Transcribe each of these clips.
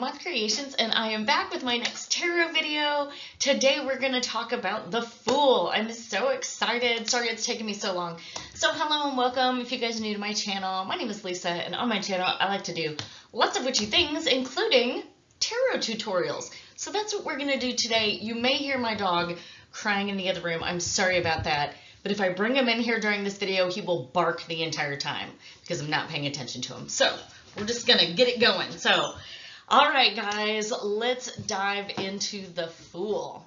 Moth Creations, and I am back with my next tarot video. Today we're going to talk about the Fool. I'm so excited. Sorry it's taken me so long. So hello and welcome. If you guys are new to my channel, my name is Lisa, and on my channel I like to do lots of witchy things, including tarot tutorials. So that's what we're going to do today. You may hear my dog crying in the other room. I'm sorry about that. But if I bring him in here during this video, he will bark the entire time because I'm not paying attention to him. So we're just going to get it going. So, all right, guys, let's dive into the Fool.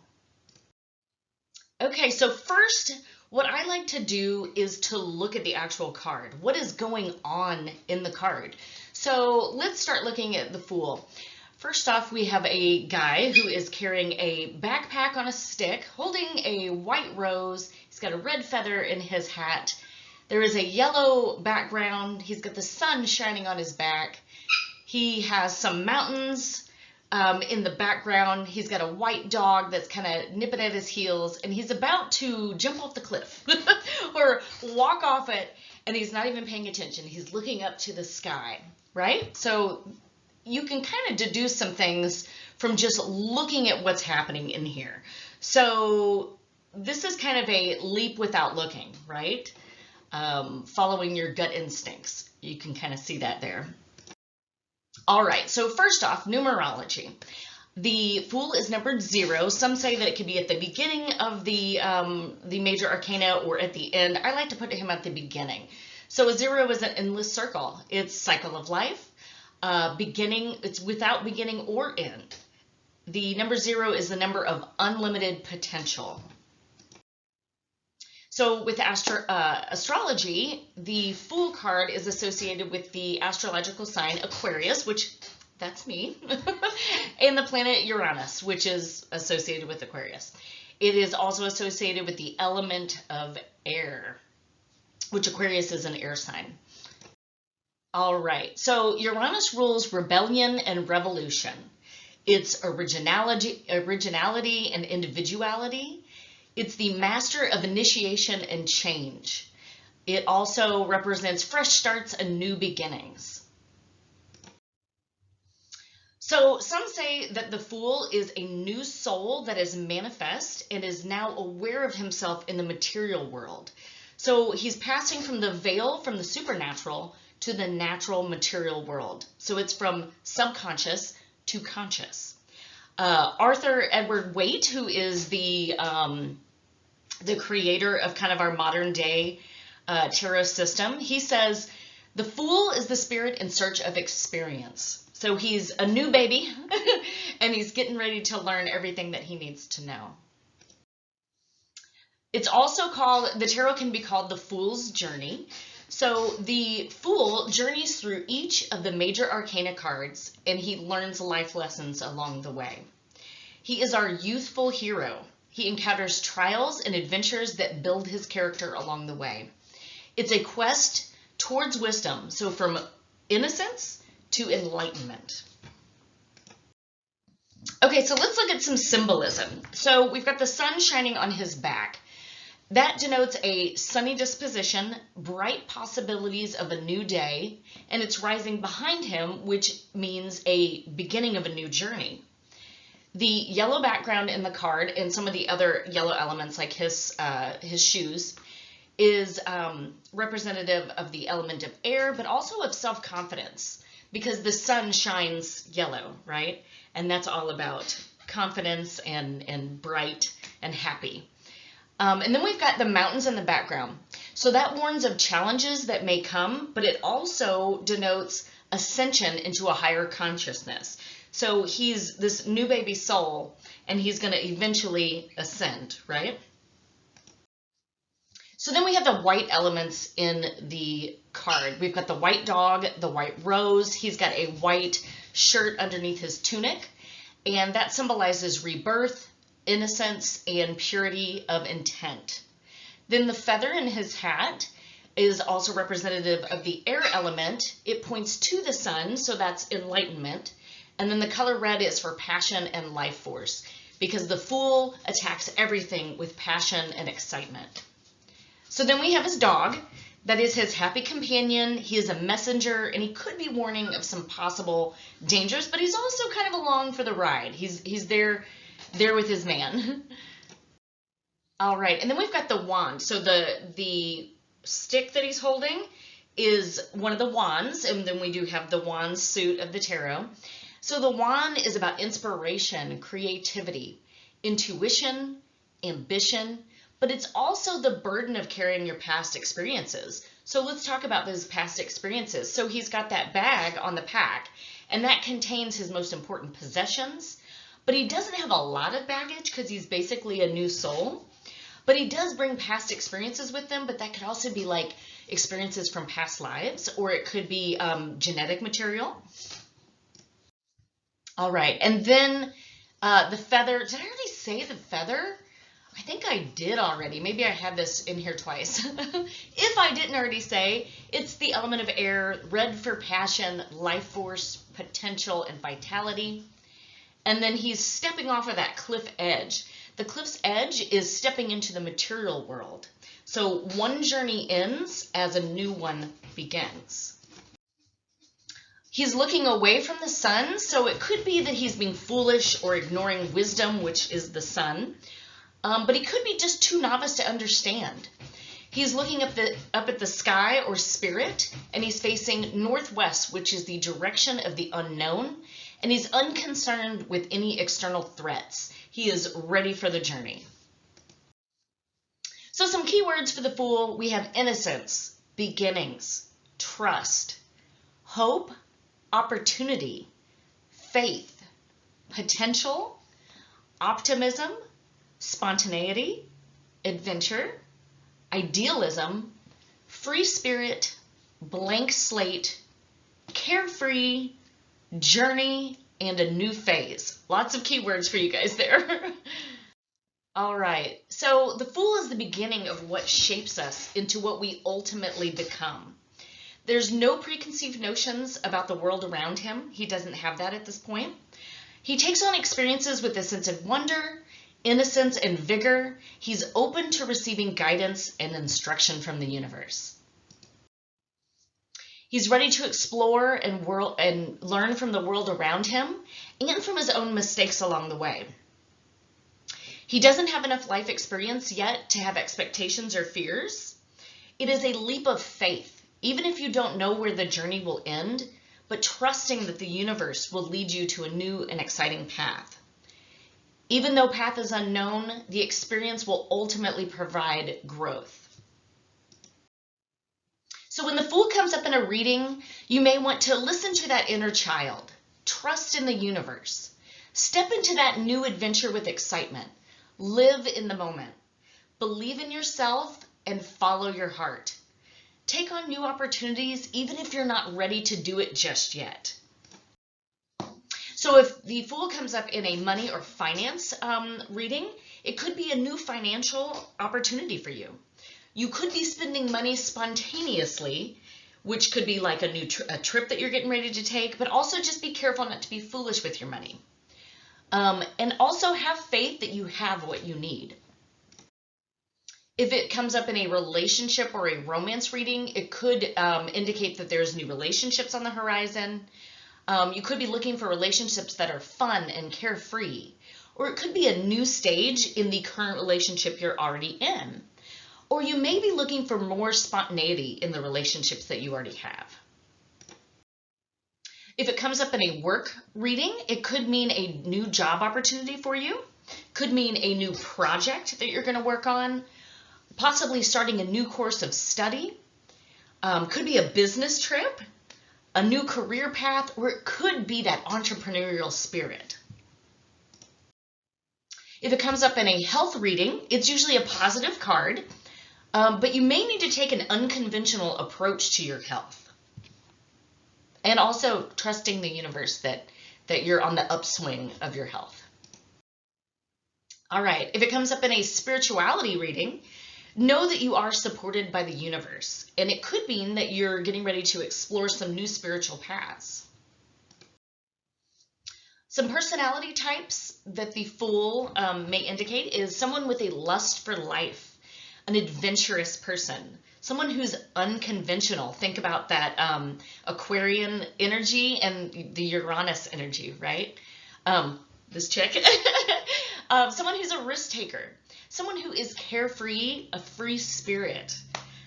Okay, so first, what I like to do is to look at the actual card. What is going on in the card? So let's start looking at the Fool. First off, we have a guy who is carrying a backpack on a stick, holding a white rose. He's got a red feather in his hat. There is a yellow background. He's got the sun shining on his back. He has some mountains in the background. He's got a white dog that's kind of nipping at his heels, and he's about to jump off the cliff or walk off it, and he's not even paying attention. He's looking up to the sky, right? So you can kind of deduce some things from just looking at what's happening in here. So this is kind of a leap without looking, right? Following your gut instincts. You can kind of see that there. All right, so first off, numerology. The Fool is numbered 0. Some say that it could be at the beginning of the major arcana or at the end. I like to put him at the beginning. So a 0 is an endless circle. It's cycle of life. Beginning, it's without beginning or end. The number 0 is the number of unlimited potential. So with astrology, the Fool card is associated with the astrological sign Aquarius, which that's me, and the planet Uranus, which is associated with Aquarius. It is also associated with the element of air, which Aquarius is an air sign. All right, so Uranus rules rebellion and revolution. It's originality and individuality. It's the master of initiation and change. It also represents fresh starts and new beginnings. So some say that the Fool is a new soul that is manifest and is now aware of himself in the material world. So he's passing from the veil from the supernatural to the natural material world. So it's from subconscious to conscious. Arthur Edward Waite, who is the creator of kind of our modern day tarot system, he says, the Fool is the spirit in search of experience. So he's a new baby and he's getting ready to learn everything that he needs to know. It's also called, the tarot can be called the Fool's Journey. So the Fool journeys through each of the major arcana cards and he learns life lessons along the way. He is our youthful hero. He encounters trials and adventures that build his character along the way. It's a quest towards wisdom, so from innocence to enlightenment. Okay, so let's look at some symbolism. So we've got the sun shining on his back. That denotes a sunny disposition, bright possibilities of a new day, and it's rising behind him, which means a beginning of a new journey. The yellow background in the card and some of the other yellow elements like his shoes is representative of the element of air, but also of self-confidence because the sun shines yellow, right? And that's all about confidence and bright and happy. And then we've got the mountains in the background. So that warns of challenges that may come, but it also denotes ascension into a higher consciousness. So he's this new baby soul, and he's going to eventually ascend, right? So then we have the white elements in the card. We've got the white dog, the white rose. He's got a white shirt underneath his tunic, and that symbolizes rebirth, innocence, and purity of intent. Then the feather in his hat is also representative of the air element. It points to the sun, so that's enlightenment. And then the color red is for passion and life force, because the Fool attacks everything with passion and excitement. So then we have his dog. That is his happy companion. He is a messenger, and he could be warning of some possible dangers, but he's also kind of along for the ride. He's there with his man. All right, and then we've got the wand. So the stick that he's holding is one of the wands, and then we do have the wand suit of the tarot. So the wand is about inspiration, creativity, intuition, ambition, but it's also the burden of carrying your past experiences. So let's talk about those past experiences. So he's got that bag on the pack, and that contains his most important possessions, but he doesn't have a lot of baggage because he's basically a new soul. But he does bring past experiences with him, but that could also be like experiences from past lives, or it could be genetic material. All right, and then the feather. Did I already say the feather? I think I did already. Maybe I had this in here twice. If I didn't already say, it's the element of air, red for passion, life force, potential, and vitality. And then he's stepping off of that cliff edge. The cliff's edge is stepping into the material world. So one journey ends as a new one begins. He's looking away from the sun, so it could be that he's being foolish or ignoring wisdom, which is the sun. But he could be just too novice to understand. He's looking up at the sky or spirit, and he's facing northwest, which is the direction of the unknown, and he's unconcerned with any external threats. He is ready for the journey. So some keywords for the Fool, we have innocence, beginnings, trust, hope, opportunity, faith, potential, optimism, spontaneity, adventure, idealism, free spirit, blank slate, carefree, journey, and a new phase. Lots of keywords for you guys there. All right, so the Fool is the beginning of what shapes us into what we ultimately become. There's no preconceived notions about the world around him. He doesn't have that at this point. He takes on experiences with a sense of wonder, innocence, and vigor. He's open to receiving guidance and instruction from the universe. He's ready to explore and learn from the world around him and from his own mistakes along the way. He doesn't have enough life experience yet to have expectations or fears. It is a leap of faith, even if you don't know where the journey will end, but trusting that the universe will lead you to a new and exciting path. Even though path is unknown, the experience will ultimately provide growth. So when the Fool comes up in a reading, you may want to listen to that inner child. Trust in the universe. Step into that new adventure with excitement. Live in the moment. Believe in yourself and follow your heart. Take on new opportunities even if you're not ready to do it just yet. So if the Fool comes up in a money or finance reading, it could be a new financial opportunity for you. You could be spending money spontaneously, which could be like a trip that you're getting ready to take, but also just be careful not to be foolish with your money. And also have faith that you have what you need. If it comes up in a relationship or a romance reading, it could indicate that there's new relationships on the horizon. You could be looking for relationships that are fun and carefree, or it could be a new stage in the current relationship you're already in. Or you may be looking for more spontaneity in the relationships that you already have. If it comes up in a work reading, it could mean a new job opportunity for you, could mean a new project that you're going to work on, possibly starting a new course of study, could be a business trip, a new career path, or it could be that entrepreneurial spirit. If it comes up in a health reading, it's usually a positive card, but you may need to take an unconventional approach to your health. And also trusting the universe that you're on the upswing of your health. All right, if it comes up in a spirituality reading, know that you are supported by the universe, and it could mean that you're getting ready to explore some new spiritual paths. Some personality types that the Fool may indicate is someone with a lust for life. an adventurous person, someone who's unconventional. Think about that Aquarian energy and the Uranus energy, right? This chick. Someone who's a risk taker, someone who is carefree, a free spirit,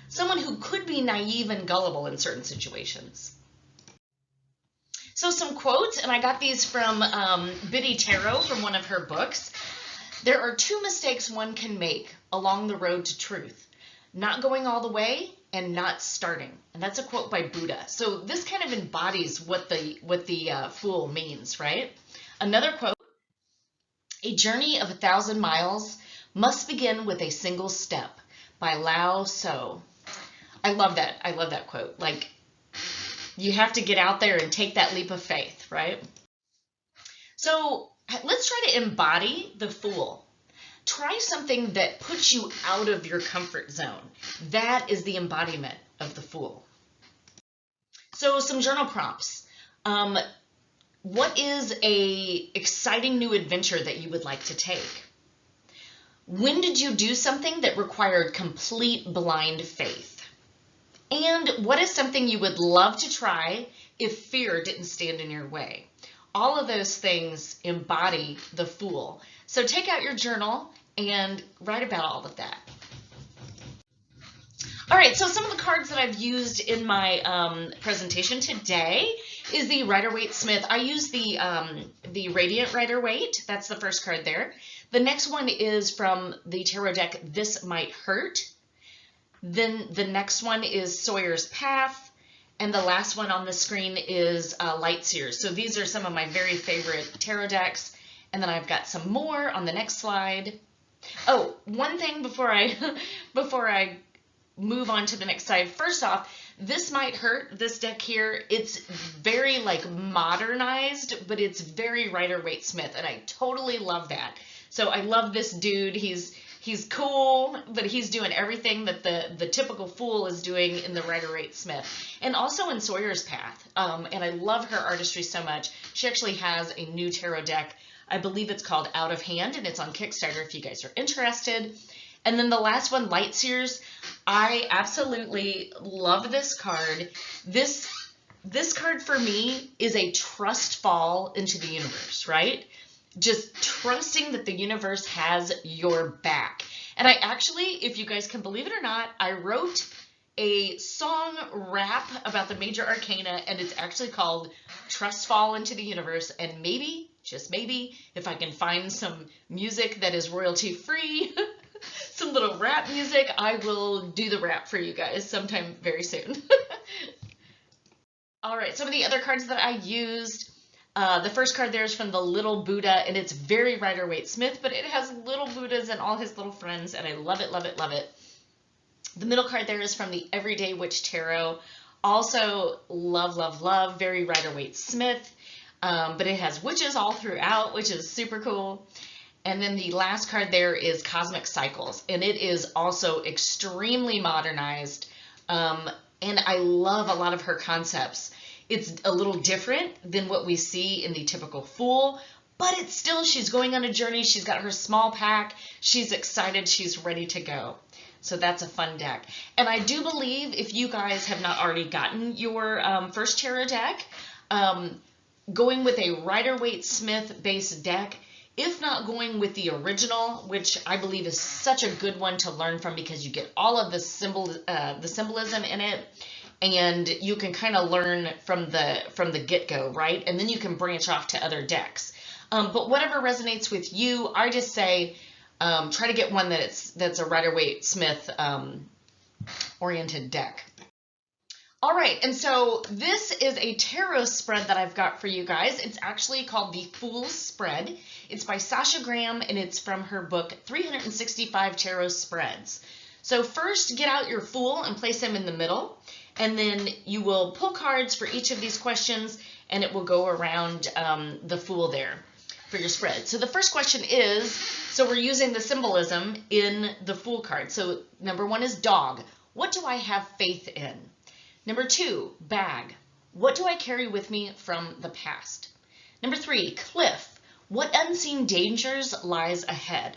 someone who could be naive and gullible in certain situations. So some quotes, and I got these from Biddy Tarot from one of her books. There are two mistakes one can make along the road to truth: not going all the way and not starting. And that's a quote by Buddha. So this kind of embodies what the Fool means, right? Another quote: a journey of 1,000 miles must begin with a single step, by Lao Tzu. I love that. I love that quote. Like, you have to get out there and take that leap of faith, right? So let's try to embody the Fool. Try something that puts you out of your comfort zone. That is the embodiment of the Fool. So some journal prompts. What is a exciting new adventure that you would like to take? When did you do something that required complete blind faith? And what is something you would love to try if fear didn't stand in your way? All of those things embody the Fool. So take out your journal and write about all of that. All right, so some of the cards that I've used in my presentation today is the Rider-Waite-Smith. I use the Radiant Rider-Waite. That's the first card there. The next one is from the tarot deck, This Might Hurt. Then the next one is Sawyer's Path. And the last one on the screen is Lightseers. So these are some of my very favorite tarot decks. And then I've got some more on the next slide. Oh, one thing before I move on to the next slide. First off, This Might Hurt, this deck here, it's very like modernized, but it's very Rider-Waite-Smith, and I totally love that. So I love this dude. He's cool, but he's doing everything that the typical Fool is doing in the Rider-Waite-Smith, and also in Sawyer's Path. And I love her artistry so much. She actually has a new tarot deck. I believe it's called Out of Hand, and it's on Kickstarter if you guys are interested. And then the last one, Lightseers. I absolutely love this card. This card for me is a trust fall into the universe, right? Just trusting that the universe has your back. And I actually, if you guys can believe it or not, I wrote a song rap about the major arcana, and it's actually called Trust Fall into the Universe. And maybe, just maybe, if I can find some music that is royalty free, some little rap music, I will do the rap for you guys sometime very soon. All right, some of the other cards that I used. The first card there is from the Little Buddha, and it's very Rider-Waite-Smith, but it has little Buddhas and all his little friends, and I love it, love it, love it. The middle card there is from the Everyday Witch Tarot. Also love, love, love, very Rider-Waite-Smith, but it has witches all throughout, which is super cool. And then the last card there is Cosmic Cycles, and it is also extremely modernized, and I love a lot of her concepts. It's a little different than what we see in the typical Fool, but it's still, she's going on a journey. She's got her small pack. She's excited. She's ready to go. So that's a fun deck. And I do believe if you guys have not already gotten your first tarot deck, going with a Rider-Waite-Smith based deck, if not going with the original, which I believe is such a good one to learn from because you get all of the symbolism in it, and you can kind of learn from the get-go, right? And then you can branch off to other decks. But whatever resonates with you, I just say try to get one that's a Rider-Waite-Smith oriented deck. All right, and so this is a tarot spread that I've got for you guys. It's actually called the Fool's Spread. It's by Sasha Graham, and it's from her book, 365 Tarot Spreads. So first, get out your Fool and place him in the middle, and then you will pull cards for each of these questions, and it will go around the Fool there for your spread. So the first question is, so we're using the symbolism in the Fool card. So number one is dog. What do I have faith in? Number two, bag. What do I carry with me from the past? Number three, cliff. What unseen dangers lies ahead?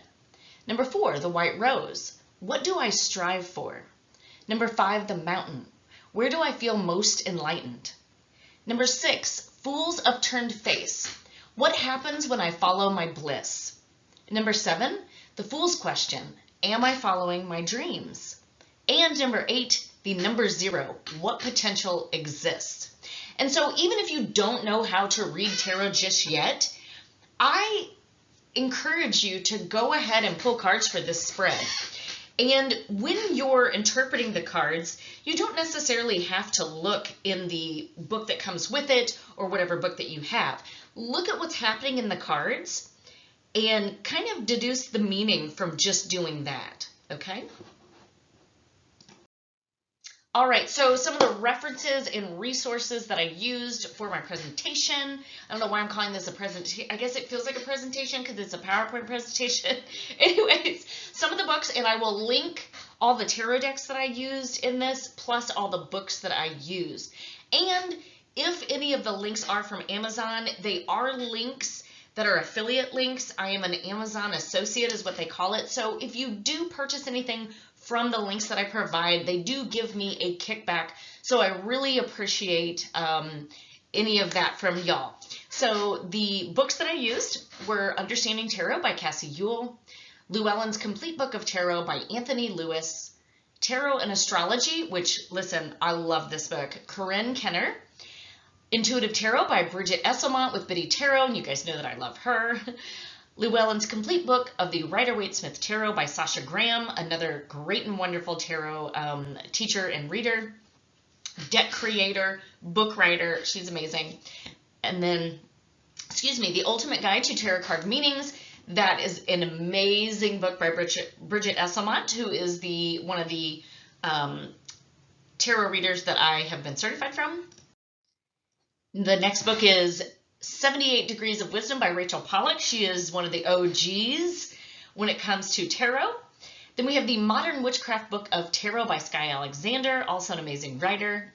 Number four, the white rose. what do I strive for? Number 5, the mountain. Where do I feel most enlightened? Number 6, fool's upturned face. What happens when I follow my bliss? Number 7, the fool's question. Am I following my dreams? And number 8, the number 0. What potential exists? And so even if you don't know how to read tarot just yet, I encourage you to go ahead and pull cards for this spread. And when you're interpreting the cards, you don't necessarily have to look in the book that comes with it or whatever book that you have. Look at what's happening in the cards and kind of deduce the meaning from just doing that, okay? All right, so some of the references and resources that I used for my presentation. I don't know why I'm calling this a presentation. I guess it feels like a presentation because it's a PowerPoint presentation. Anyways, some of the books, and I will link all the tarot decks that I used in this, plus all the books that I used. And if any of the links are from Amazon, they are links that are affiliate links. I am an Amazon associate is what they call it. So if you do purchase anything from the links that I provide, they do give me a kickback. So I really appreciate any of that from y'all. So the books that I used were Understanding Tarot by Cassie Ewell, Llewellyn's Complete Book of Tarot by Anthony Lewis, Tarot and Astrology, which, listen, I love this book, Corinne Kenner, Intuitive Tarot by Bridget Esselmont with Biddy Tarot, and you guys know that I love her. Llewellyn's Complete Book of the Rider-Waite-Smith Tarot by Sasha Graham, another great and wonderful tarot teacher and reader, deck creator, book writer. She's amazing. And then, The Ultimate Guide to Tarot Card Meanings. That is an amazing book by Bridget Esselmont, who is one of the tarot readers that I have been certified from. The next book is 78 Degrees of Wisdom by Rachel Pollack. She is one of the OGs when it comes to tarot. Then we have the Modern Witchcraft Book of Tarot by Skye Alexander, also an amazing writer.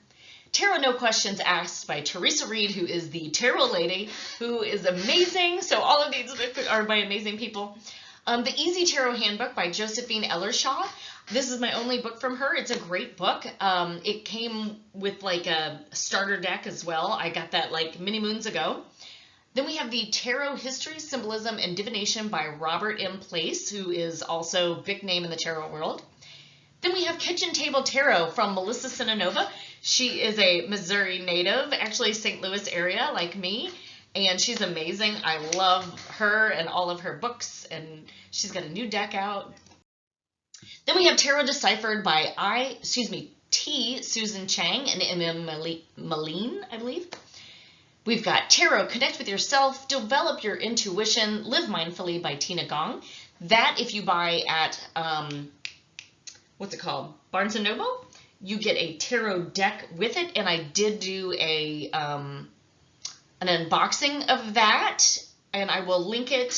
Tarot No Questions Asked by Teresa Reed, who is the tarot lady, who is amazing. So all of these are by amazing people. The Easy Tarot Handbook by Josephine Ellershaw. This is my only book from her. It's a great book. It came with like a starter deck as well. I got that like many moons ago. Then we have the Tarot History, Symbolism, and Divination by Robert M. Place, who is also a big name in the tarot world. Then we have Kitchen Table Tarot from Melissa Sinanova. She is a Missouri native, actually St. Louis area like me, and she's amazing. I love her and all of her books, and she's got a new deck out. Then we have Tarot Deciphered by T. Susan Chang and M.M. Malene, I believe. We've got Tarot, Connect with Yourself, Develop Your Intuition, Live Mindfully by Tina Gong. That, if you buy at, Barnes & Noble, you get a tarot deck with it, and I did do an unboxing of that, and I will link it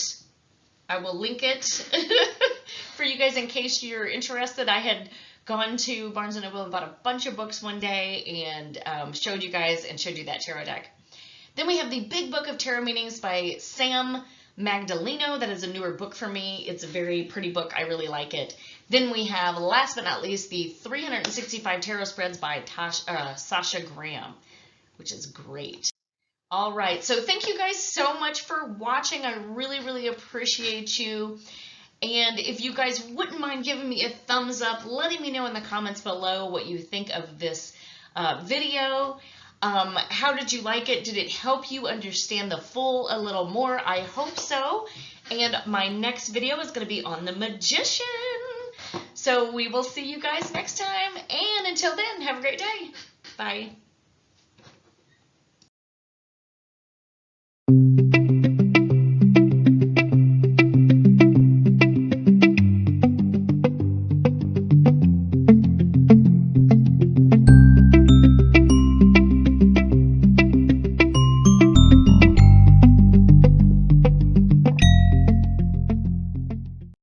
for you guys in case you're interested. I had gone to Barnes & Noble and bought a bunch of books one day and showed you that tarot deck. Then we have the Big Book of Tarot Meanings by Sam Magdaleno. That is a newer book for me. It's a very pretty book. I really like it. Then we have, last but not least, the 365 Tarot Spreads by Sasha Graham, which is great. All right, so thank you guys so much for watching. I really, really appreciate you. And if you guys wouldn't mind giving me a thumbs up, letting me know in the comments below what you think of this video. How did you like it? Did it help you understand the Fool a little more? I hope so. And my next video is going to be on the Magician. So we will see you guys next time. And until then, have a great day. Bye.